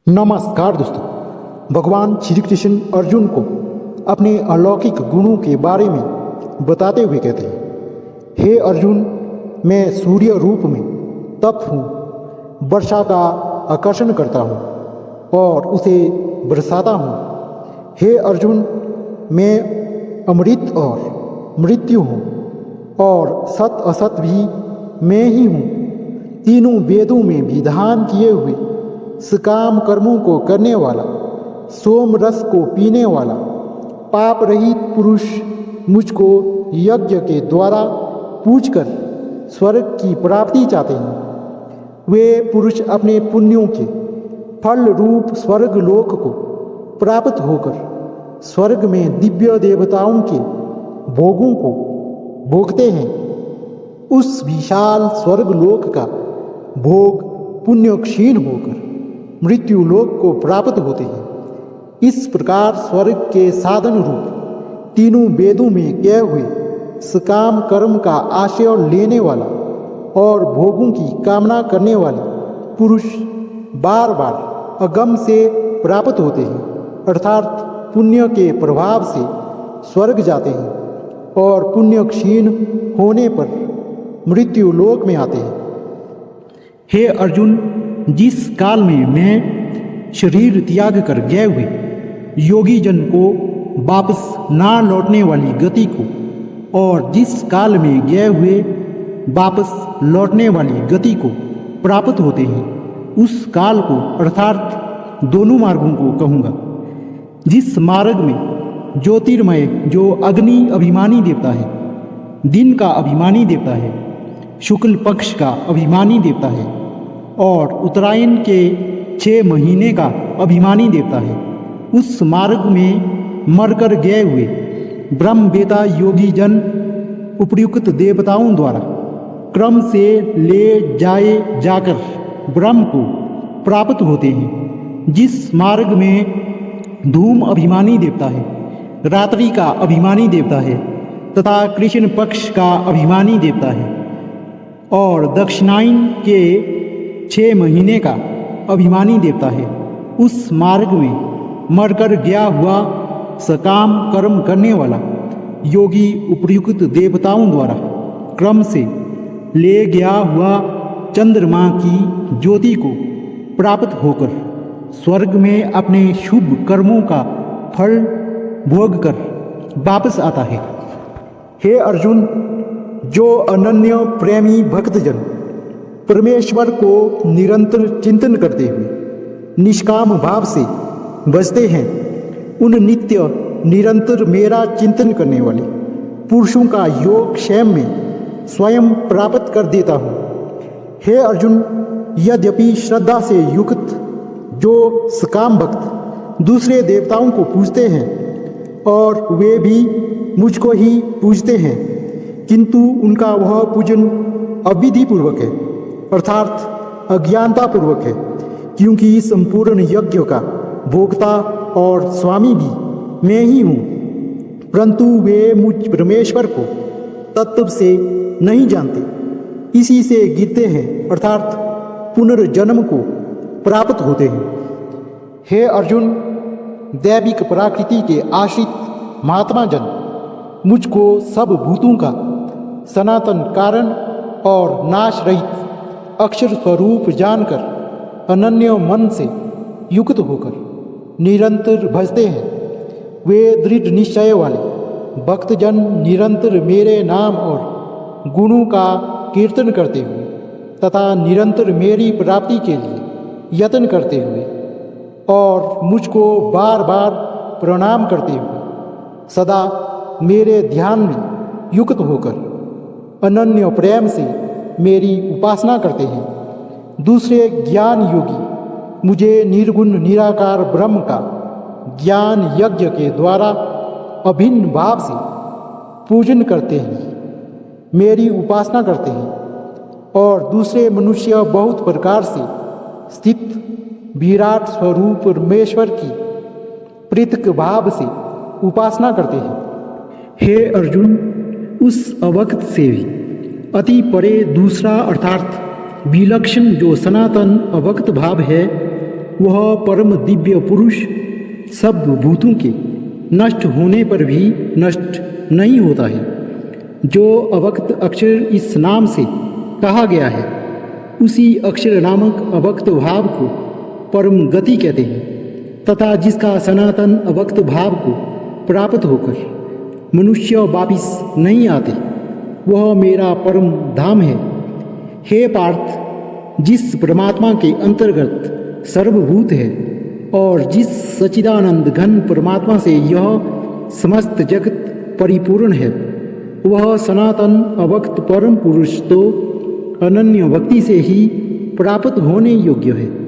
नमस्कार दोस्तों। भगवान श्री कृष्ण अर्जुन को अपने अलौकिक गुणों के बारे में बताते हुए कहते हैं, हे अर्जुन, मैं सूर्य रूप में तप हूँ, वर्षा का आकर्षण करता हूँ और उसे बरसाता हूँ। हे अर्जुन, मैं अमृत और मृत्यु हूँ और सत असत भी मैं ही हूँ। तीनों वेदों में विधान किए हुए सकाम कर्मों को करने वाला, सोम रस को पीने वाला, पाप रहित पुरुष मुझको यज्ञ के द्वारा पूजकर स्वर्ग की प्राप्ति चाहते हैं। वे पुरुष अपने पुण्यों के फल रूप स्वर्ग लोक को प्राप्त होकर स्वर्ग में दिव्य देवताओं के भोगों को भोगते हैं। उस विशाल स्वर्ग लोक का भोग पुण्य क्षीण होकर मृत्यु लोक को प्राप्त होते हैं। इस प्रकार स्वर्ग के साधन रूप तीनों वेदों में किए हुए सकाम कर्म का आशय लेने वाला और भोगों की कामना करने वाले पुरुष बार बार अगम से प्राप्त होते हैं, अर्थात पुण्य के प्रभाव से स्वर्ग जाते हैं और पुण्य क्षीण होने पर मृत्यु लोक में आते हैं। हे अर्जुन, जिस काल में मैं शरीर त्याग कर गए हुए योगी जन को वापस ना लौटने वाली गति को और जिस काल में गए हुए वापस लौटने वाली गति को प्राप्त होते हैं, उस काल को अर्थात दोनों मार्गों को कहूँगा। जिस मार्ग में ज्योतिर्मय जो अग्नि अभिमानी देवता है, दिन का अभिमानी देवता है, शुक्ल पक्ष का अभिमानी देवता है और उत्तरायण के 6 महीने का अभिमानी देवता है, उस मार्ग में मरकर गए हुए ब्रह्मवेता योगी जन उपयुक्त देवताओं द्वारा क्रम से ले जाए जाकर ब्रह्म को प्राप्त होते हैं। जिस मार्ग में धूम अभिमानी देवता है, रात्रि का अभिमानी देवता है तथा कृष्ण पक्ष का अभिमानी देवता है और दक्षिणायन के 6 महीने का अभिमानी देवता है, उस मार्ग में मरकर गया हुआ सकाम कर्म करने वाला योगी उपयुक्त देवताओं द्वारा क्रम से ले गया हुआ चंद्रमा की ज्योति को प्राप्त होकर स्वर्ग में अपने शुभ कर्मों का फल भोग कर वापस आता है। हे अर्जुन, जो अनन्य प्रेमी भक्तजन परमेश्वर को निरंतर चिंतन करते हुए निष्काम भाव से बसते हैं, उन नित्य निरंतर मेरा चिंतन करने वाले पुरुषों का योग क्षेम में स्वयं प्राप्त कर देता हूँ। हे अर्जुन, यद्यपि श्रद्धा से युक्त जो सकाम भक्त दूसरे देवताओं को पूजते हैं और वे भी मुझको ही पूजते हैं, किंतु उनका वह पूजन अविधिपूर्वक है, अर्थात अज्ञानता पूर्वक है, क्योंकि संपूर्ण यज्ञ का भोक्ता और स्वामी भी मैं ही हूँ, परंतु वे मुझ परमेश्वर को तत्व से नहीं जानते, इसी से गिरते हैं, अर्थात पुनर्जन्म को प्राप्त होते हैं। हे अर्जुन, दैविक प्रकृति के आश्रित महात्मा जन मुझको सब भूतों का सनातन कारण और नाश रहित अक्षर स्वरूप जानकर अनन्य मन से युक्त होकर निरंतर भजते हैं। वे दृढ़ निश्चय वाले भक्तजन निरंतर मेरे नाम और गुणों का कीर्तन करते हुए तथा निरंतर मेरी प्राप्ति के लिए यत्न करते हुए और मुझको बार बार प्रणाम करते हुए सदा मेरे ध्यान में युक्त होकर अनन्य प्रेम से मेरी उपासना करते हैं। दूसरे ज्ञान योगी मुझे निर्गुण निराकार ब्रह्म का ज्ञान यज्ञ के द्वारा अभिन्न भाव से पूजन करते हैं, मेरी उपासना करते हैं और दूसरे मनुष्य बहुत प्रकार से स्थित विराट स्वरूप परमेश्वर की पृथक भाव से उपासना करते हैं। हे अर्जुन, उस अवक्त से भी अति परे दूसरा अर्थात विलक्षण जो सनातन अवक्त भाव है, वह परम दिव्य पुरुष सब भूतों के नष्ट होने पर भी नष्ट नहीं होता है। जो अव्यक्त अक्षर इस नाम से कहा गया है, उसी अक्षर नामक अव्यक्त भाव को परम गति कहते हैं तथा जिसका सनातन अव्यक्त भाव को प्राप्त होकर मनुष्य वापिस नहीं आते, वह मेरा परम धाम है। हे पार्थ, जिस परमात्मा के अंतर्गत सर्वभूत है और जिस सच्चिदानंद घन परमात्मा से यह समस्त जगत परिपूर्ण है, वह सनातन अव्यक्त परम पुरुष तो अनन्य भक्ति से ही प्राप्त होने योग्य है।